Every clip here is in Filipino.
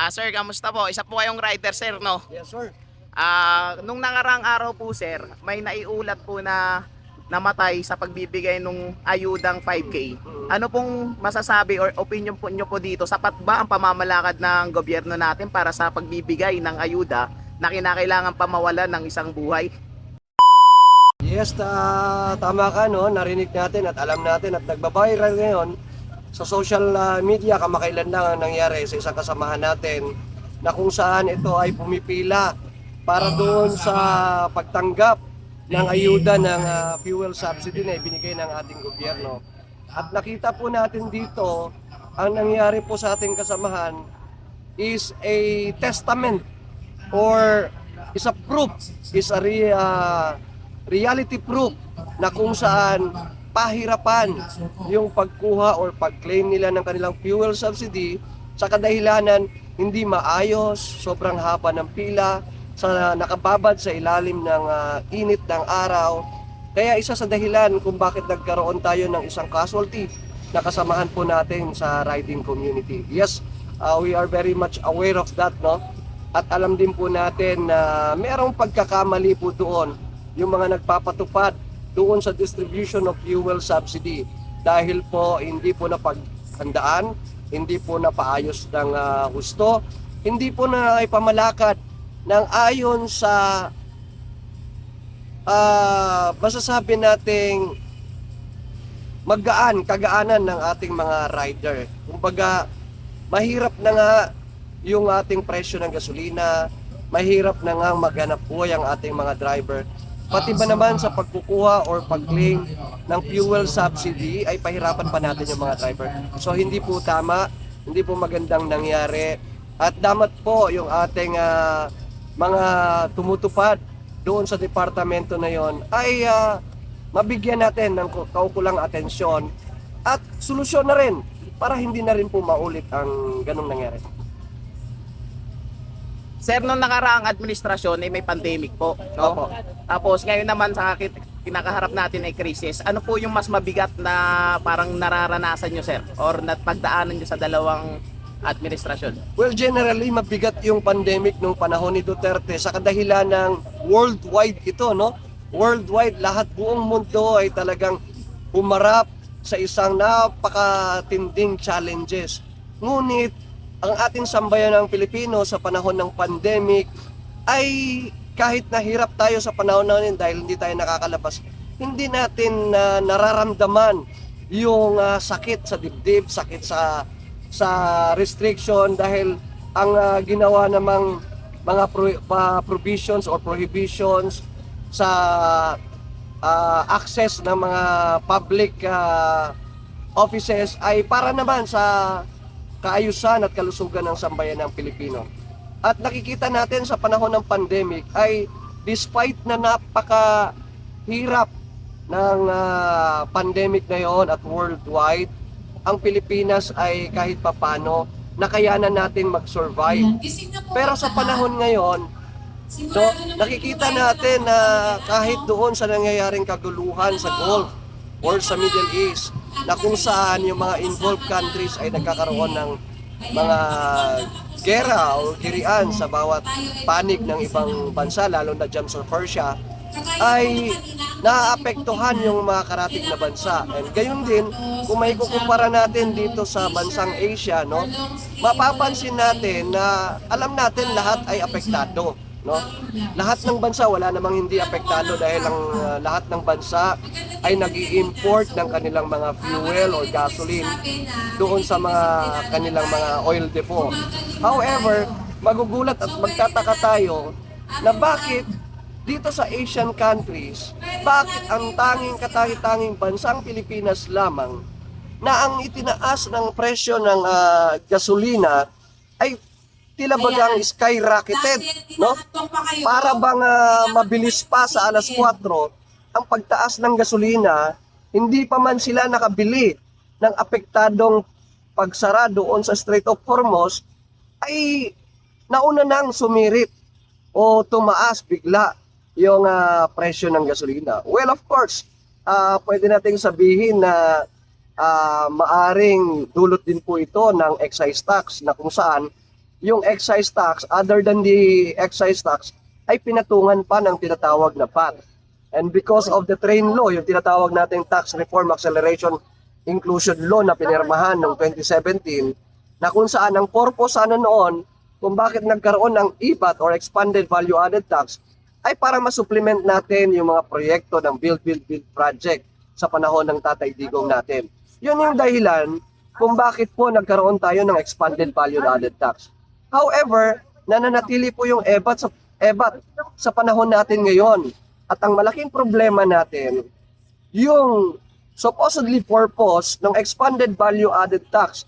Sir, kamusta po? Isa po kayong rider, sir, no? Yes, sir. Nung nakarang araw po, sir, may naiulat po na namatay sa pagbibigay nung ayudang 5K. Ano pong masasabi or opinion po nyo po dito? Sapat ba ang pamamalakad ng gobyerno natin para sa pagbibigay ng ayuda na kinakailangan pamawalan ng isang buhay? Yes, tama ka, no? Narinig natin at alam natin at nagbabiral ngayon sa social media kamakailan lang ang nangyari sa isang kasamahan natin na kung saan ito ay pumipila para doon sa pagtanggap ng ayuda ng fuel subsidy na ibinigay ng ating gobyerno. At nakita po natin dito, ang nangyari po sa ating kasamahan is a testament or is a proof, is a reality proof na kung saan pahirapan yung pagkuha or pag-claim nila ng kanilang fuel subsidy sa kadahilanan hindi maayos, sobrang haba ng pila, sa nakababad sa ilalim ng init ng araw. Kaya isa sa dahilan kung bakit nagkaroon tayo ng isang casualty na kasamahan po natin sa riding community. Yes, we are very much aware of that, no? At alam din po natin na merong pagkakamali po doon yung mga nagpapatupad doon sa distribution of fuel subsidy dahil po hindi po napaghandaan, hindi po napaayos ng husto, hindi po na ipamalakad ng ayon sa masasabi nating kagaanan ng ating mga rider. Kumbaga, mahirap na nga yung ating presyo ng gasolina, mahirap na nga maghanap buhay ang ating mga driver. Pati ba naman sa pagkukuha or pag-claim ng fuel subsidy ay pahirapan pa natin yung mga driver. So hindi po tama, hindi po magandang nangyari. At dapat po yung ating mga tumutupad doon sa departamento na yon ay mabigyan natin ng kaukulang atensyon at solusyon na rin para hindi na rin po maulit ang ganong nangyari. Sir, nung nakaraang administrasyon ay may pandemic po, no? Opo. Tapos ngayon naman sa kinakaharap natin ay krisis. Ano po yung mas mabigat na parang nararanasan nyo, sir? Or napagdaanan nyo sa dalawang administrasyon? Well, generally, mabigat yung pandemic nung panahon ni Duterte sa kadahilan ng worldwide ito, no? Worldwide, lahat buong mundo ay talagang humarap sa isang napakatinding challenges. Ngunit, ang ating sambayan ng Pilipino sa panahon ng pandemic ay kahit nahirap tayo sa panahon na yun dahil hindi tayo nakakalabas, hindi natin nararamdaman yung sakit sa dibdib, sakit sa restriction dahil ang ginawa namang mga provisions or prohibitions sa access ng mga public offices ay para naman sa kaayusan at kalusugan ng sambayan ng Pilipino. At nakikita natin sa panahon ng pandemic ay despite na napakahirap ng pandemic na yon at worldwide, ang Pilipinas ay kahit papano nakayanan natin mag-survive. Pero sa panahon ngayon, so, nakikita natin na kahit doon sa nangyayaring kaguluhan sa Gulf or sa Middle East, na kung saan yung mga involved countries ay nagkakaroon ng mga gera o kirian sa bawat panig ng ibang bansa, lalo na dyan sa Persia, ay naapektuhan yung mga karatig na bansa. And gayon din, kung may kukumpara natin dito sa bansang Asia, no, mapapansin natin na alam natin lahat ay apektado. No? Lahat ng bansa, wala namang hindi apektado dahil ang lahat ng bansa ay nag-i-import ng kanilang mga fuel or gasoline doon sa mga kanilang mga oil depot. However, magugulat at magtataka tayo na bakit dito sa Asian countries, bakit ang tanging bansang Pilipinas lamang na ang itinaas ng presyo ng gasolina ay tila bagang skyrocketed, no? Para bang mabilis pa sa alas 4 ang pagtaas ng gasolina, hindi pa man sila nakabili ng apektadong pagsara doon sa Strait of Hormuz, ay nauna nang sumirit o tumaas bigla yung presyo ng gasolina. Well, of course, pwede nating sabihin na maaring dulot din po ito ng excise tax na kung saan yung excise tax, other than the excise tax, ay pinatungan pa ng tinatawag na PAT. And because of the train law, yung tinatawag nating Tax Reform Acceleration Inclusion Law na pinirmahan noong 2017, na kung saan ang purpose sana noon, kung bakit nagkaroon ng EVAT or Expanded Value Added Tax, ay para masupplement natin yung mga proyekto ng Build Project sa panahon ng Tatay Digong natin. Yun yung dahilan kung bakit po nagkaroon tayo ng Expanded Value Added Tax. However, nananatili po yung EVAT sa panahon natin ngayon. At ang malaking problema natin, yung supposedly purpose ng Expanded Value Added Tax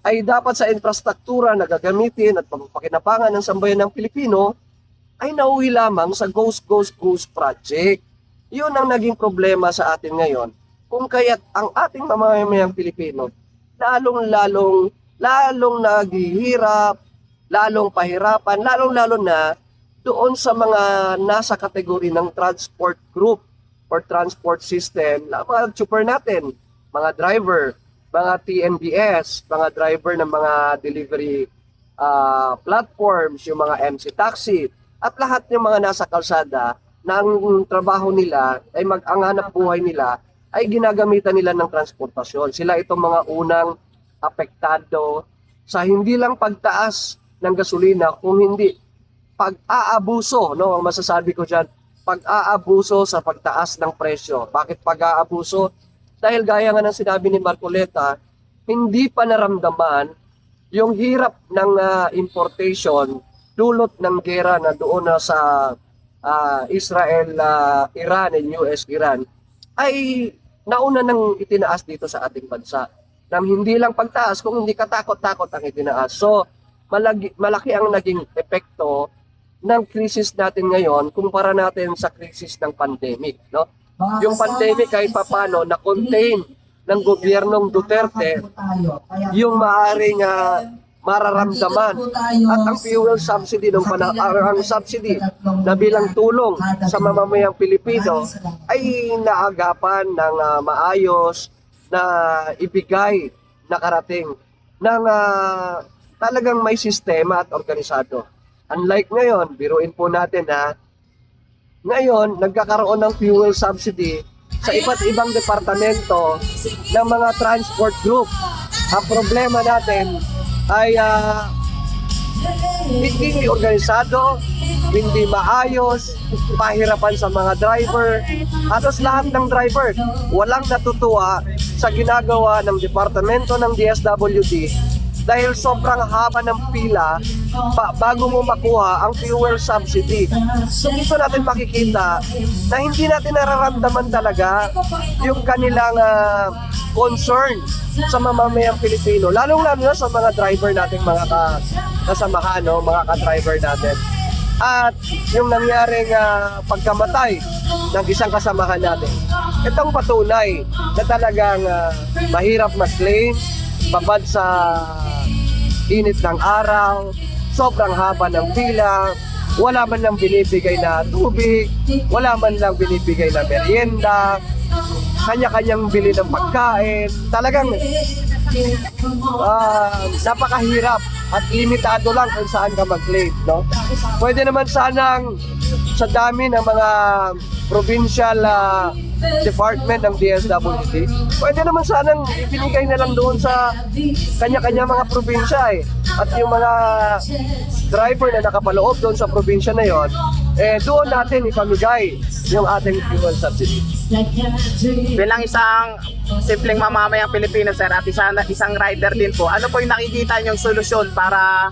ay dapat sa infrastruktura na gagamitin at pagpapakinabangan ng sambayan ng Pilipino ay nauwi lamang sa Ghost Project. Yun ang naging problema sa atin ngayon. Kung kaya't ang ating mamamayang Pilipino lalong naghihirap, lalong pahirapan, lalong-lalo na doon sa mga nasa kategory ng transport group or transport system, mga super natin, mga driver, mga TNBS, mga driver ng mga delivery platforms, yung mga MC taxi, at lahat ng mga nasa kalsada na ang trabaho nila ay ang hanap buhay nila ay ginagamitan nila ng transportasyon. Sila itong mga unang apektado sa hindi lang pagtaas ng gasolina, kung hindi pag-aabuso, no? Ang masasabi ko diyan, pag-aabuso sa pagtaas ng presyo. Bakit pag-aabuso? Dahil gaya nga ng sinabi ni Marcoleta, hindi pa naramdaman yung hirap ng importation dulot ng gera na doon na sa Israel, Iran and US-Iran ay nauna nang itinaas dito sa ating bansa. Nang hindi lang pagtaas, kung hindi katakot-takot ang itinaas. So, malaki ang naging epekto ng krisis natin ngayon kumpara natin sa krisis ng pandemic, no? Yung pandemic kahit papaano na contain ng gobyernong Duterte yung maaring mararamdaman at ang fuel subsidy ang subsidy na bilang tulong sa mamamayang Pilipino ay naagapan ng maayos na ibigay na karating ng talagang may sistema at organisado. Unlike ngayon, biruin po natin ngayon, nagkakaroon ng fuel subsidy sa iba't ibang departamento ng mga transport group. Ang problema natin ay hindi organisado, hindi maayos, pahirapan sa mga driver, halos lahat ng driver walang natutuwa sa ginagawa ng departamento ng DSWD dahil sobrang haba ng pila bago mo makuha ang fuel subsidy. So dito natin makikita na hindi natin nararamdaman talaga yung kanilang concern sa mamamayang Pilipino, lalong-lalo na sa mga driver nating mga kasamahan, no? Mga ka-driver natin. At yung nangyaring pagkamatay ng isang kasamahan natin, itong patunay na talagang mahirap mag-claim, babad sa init ng araw, sobrang haba ng pila, wala man lang binibigay na tubig, wala man lang binibigay na merienda, kanya-kanyang bili ng pagkain. Talagang napakahirap at limitado lang kung saan ka mag-claim, no? Pwede naman sanang sa dami ng mga provincial department ng DSWD, pwede naman sanang ibinigay na lang doon sa kanya-kanya mga probinsya At yung mga driver na nakapaloob doon sa probinsya na yon, doon natin ipamigay yung ating fuel subsidy. Bilang isang simpleng mamamayang Pilipino, sir, at isang rider din po, ano po yung nakikita niyong solusyon para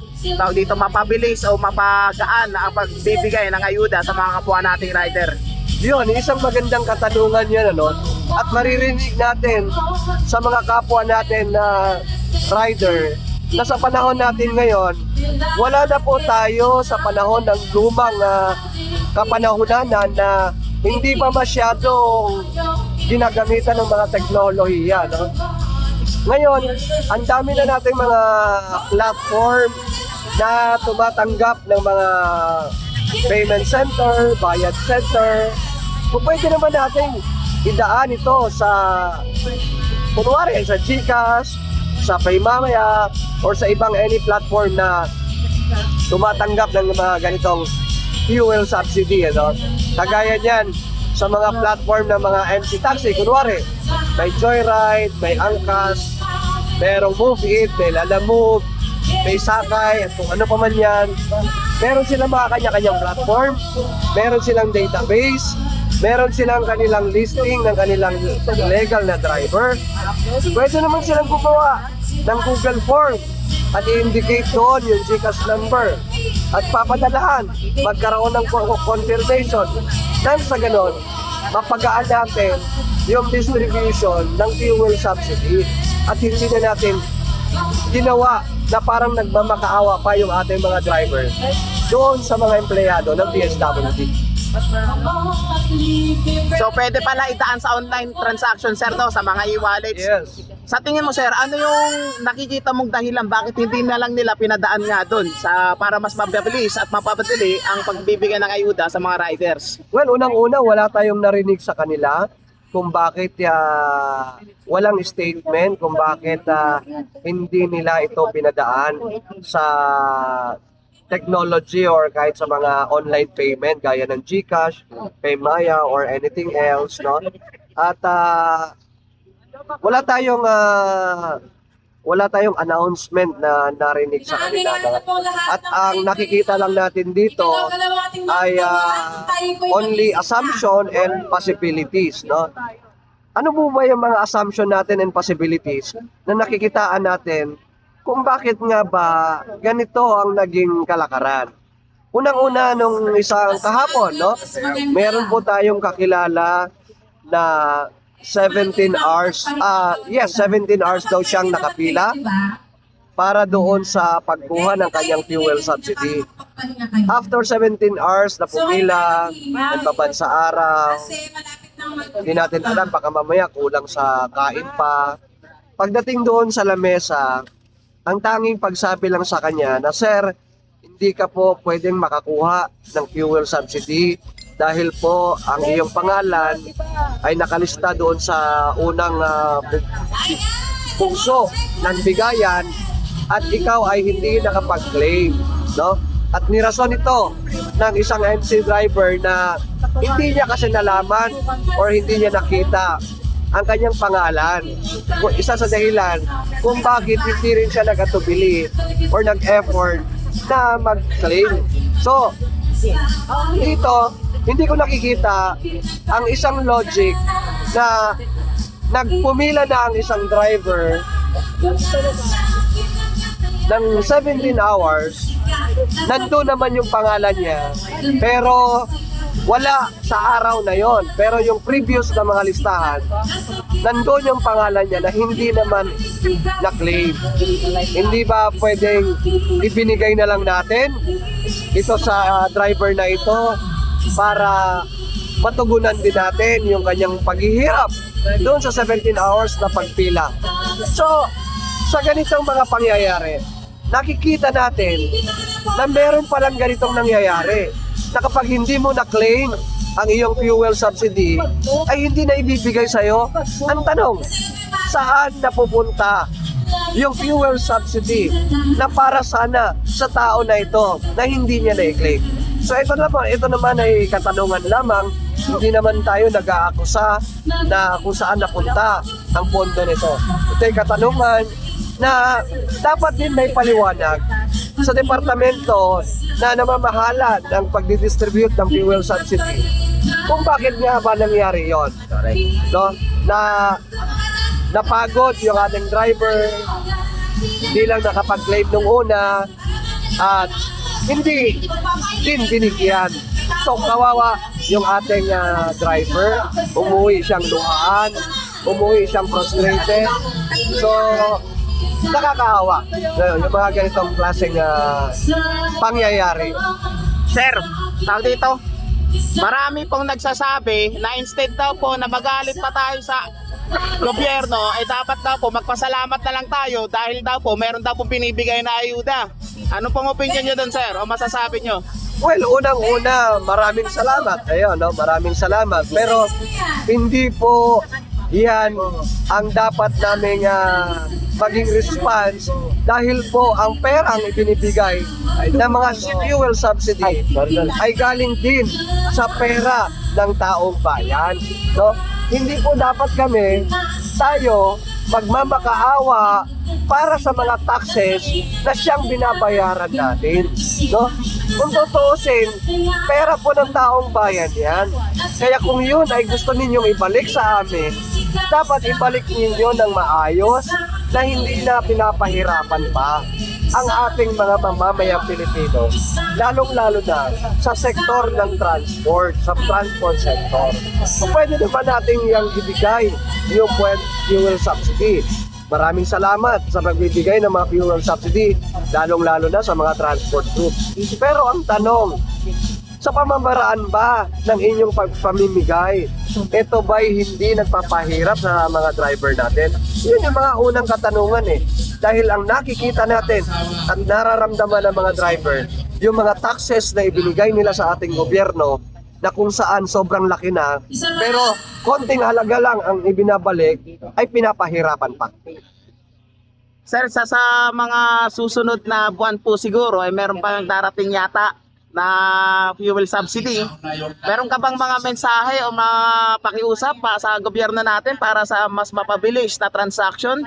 dito mapabilis o mapagaan ang pagbibigay ng ayuda sa mga kapwa nating rider? Yun, isang magandang katanungan yan, ano? At maririnig natin sa mga kapwa natin na rider na sa panahon natin ngayon, wala na po tayo sa panahon ng lumang kapanahunanan na hindi pa masyadong ginagamitan ng mga teknolohiya, no? Ngayon, ang dami na nating mga platform na tumatanggap ng mga payment center, bayad center. Kung pwede naman natin idaan ito sa, kunwari, sa GCash, sa Paymamaya, or sa ibang any platform na tumatanggap ng mga ganitong fuel subsidy, ano? Kagaya niyan sa mga platform ng mga MC taxi, kunwari, may Joyride, may Angkas, merong Move It, may Lalamove, may Sakay, at kung ano pa man yan. Meron silang mga kanya-kanyang platform, meron silang database, meron silang kanilang listing ng kanilang legal na driver. Pwede naman silang gumawa ng Google Form at i-indicate doon yung GCash number at papadalahan, magkaroon ng confirmation. Nang sa ganon, mapagaan natin yung distribution ng fuel subsidy at hindi na natin ginawa na parang nagmamakaawa pa yung ating mga driver doon sa mga empleyado ng DSWD. So pwede pala idaan sa online transaction, sir, no, sa mga e-wallets. Yes. Sa tingin mo, sir, ano yung nakikita mong dahilan bakit hindi na lang nila pinadaan nga doon sa para mas mabilis at mapapadali ang pagbibigay ng ayuda sa mga riders? Well, unang-una, wala tayong narinig sa kanila kung bakit walang statement, kung bakit hindi nila ito pinadaan sa technology or kahit sa mga online payment gaya ng GCash, Paymaya or anything else, no? At wala tayong announcement na narinig sa kanila. At ang nakikita lang natin dito ay only assumption and possibilities, no? Ano po ba yung mga assumption natin and possibilities na nakikitaan natin kung bakit nga ba ganito ang naging kalakaran? Unang-una nung isang kahapon, no? Meron po tayong kakilala na 17 hours, 17 hours daw siyang nakapila para doon sa pagkuha ng kanyang fuel subsidy. After 17 hours na pumila, nagbabad sa araw, hindi natin alam, baka mamaya kulang sa kain pa. Pagdating doon sa lamesa, ang tanging pagsabi lang sa kanya na, "Sir, hindi ka po pwedeng makakuha ng fuel subsidy dahil po ang iyong pangalan ay nakalista doon sa unang pungso ng bigayan at ikaw ay hindi nakapag-claim." No? At nirason ito ng isang MC driver na hindi niya kasi nalaman or hindi niya nakita ang kanyang pangalan. Isa sa dahilan kung bakit hindi rin siya nagatubili or nag-effort na mag-claim. So, dito, hindi ko nakikita ang isang logic na nagpumila na ang isang driver ng 17 hours, nandun naman yung pangalan niya, pero wala sa araw na yon. Pero yung previous na mga listahan, nandun yung pangalan niya na hindi naman na-claim. Hindi ba pwedeng ibinigay na lang natin ito sa driver na ito para matugunan din natin yung kanyang paghihirap doon sa 17 hours na pagpila. So, sa ganitong mga pangyayari, nakikita natin na meron palang ganitong nangyayari na kapag hindi mo na-claim ang iyong fuel subsidy, ay hindi na ibibigay sa'yo. Ang tanong, saan napupunta yung fuel subsidy na para sana sa tao na ito na hindi niya na-claim? So ito naman ay katanungan lamang, hindi naman tayo nag-aakusa na kung saan napunta ang pondo nito. Ito ay katanungan na dapat din may paliwanag sa departamento na namamahala ng pagdidistribute ng fuel subsidy kung bakit nga ba nangyari yon. No? Na napagod yung ating driver, hindi lang nakapag-claim nung una at hindi din binigyan. So kawawa yung ating driver, umuwi siyang luhaan, umuwi siyang frustrated. So nakakaawa yung mga ganitong klaseng pangyayari. Sir, tawag dito, marami pong nagsasabi na instead daw po na magalit pa tayo sa gobyerno, ay dapat daw po magpasalamat na lang tayo dahil daw po meron daw pong binibigay na ayuda. Ano pong opinion nyo doon, sir? O masasabi nyo? Well, unang-una, maraming salamat. Ayun, no? Maraming salamat. Pero hindi po yan ang dapat naming maging response dahil po ang perang ibinibigay ng mga fuel subsidy ay galing din sa pera ng taong bayan. No? Hindi po dapat tayo magmamakaawa para sa mga taxes na siyang binabayaran natin. No? Kung tutuusin, pera po ng taong bayan yan. Kaya kung yun ay gusto ninyong ibalik sa amin, dapat ibalik ninyo ng maayos na hindi na pinapahirapan pa ang ating mga mamamayang Pilipino, lalong-lalo na sa sektor ng transport, sa transport sector. So, pwede naman natin yung ibigay yung fuel subsidy. Maraming salamat sa pagbibigay ng mga fuel subsidy, lalong-lalo na sa mga transport groups. Pero ang tanong, sa pamamaraan ba ng inyong pagpamimigay, ito ba'y hindi nagpapahirap sa mga driver natin? Yun yung mga unang katanungan Dahil ang nakikita natin at nararamdaman ng mga driver, yung mga taxes na ibinigay nila sa ating gobyerno, na kung saan sobrang laki na, pero konting halaga lang ang ibinabalik, ay pinapahirapan pa. Sir, sa mga susunod na buwan po siguro ay meron pang darating yata na fuel subsidy. Meron ka bang mga mensahe o mga pakiusap pa sa gobyerno natin para sa mas mapabilis na transaction?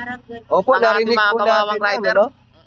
Opo, Ang ating narinig mga po kawawang natin, rider.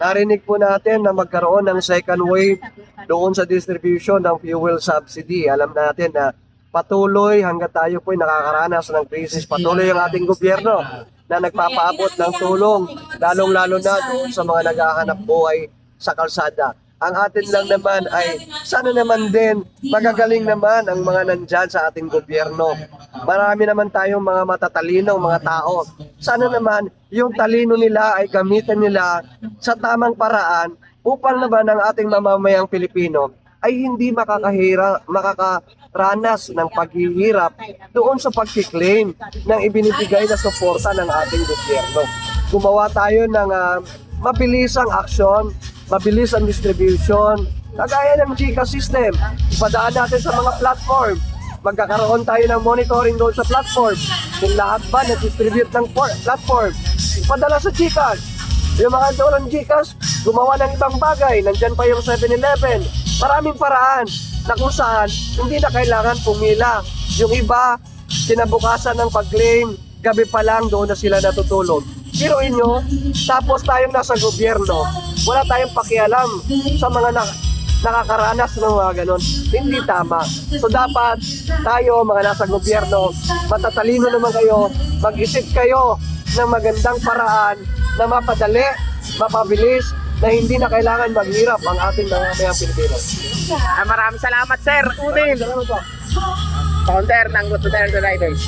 narinig po natin na magkaroon ng second wave doon sa distribution ng fuel subsidy. Alam natin na patuloy hanggat tayo po ay nakakaranas ng krisis, patuloy ang ating gobyerno na nagpapaabot ng tulong, lalong-lalo na doon sa mga naghahanap buhay sa kalsada. Ang atin lang naman ay sana naman din magagaling naman ang mga nandyan sa ating gobyerno. Marami naman tayong mga matatalinong mga tao. Sana naman yung talino nila ay gamitin nila sa tamang paraan upang naman ang ating mamamayang Pilipino ay hindi makakaranas ng paghihirap doon sa pagkiklaim ng ibinibigay na suporta ng ating gobyerno. Gumawa tayo ng mabilisang aksyon, mabilis ang distribution, kagaya ng GCash system. Ipadaan natin sa mga platform. Magkakaroon tayo ng monitoring doon sa platform. Kung lahat ba na-distribute ng platform, ipadala sa GCash. Yung mga doon ng GCash, gumawa ng ibang bagay. Nandyan pa yung 7-Eleven. Maraming paraan na kung saan hindi na kailangan pumila. Yung iba, kinabukasan ng pag-claim, gabi pa lang doon na sila natutulog. Biruin nyo, tapos tayong nasa gobyerno, wala tayong pakialam sa mga nakakaranas ng mga ganon. Hindi tama. So dapat tayo, mga nasa gobyerno, matatalino naman kayo, mag-isip kayo ng magandang paraan na mapadali, mapabilis, na hindi na kailangan maghirap ang ating mga mayang Pilipino. Maraming salamat, sir. Udin, founder ng Duterte Riders.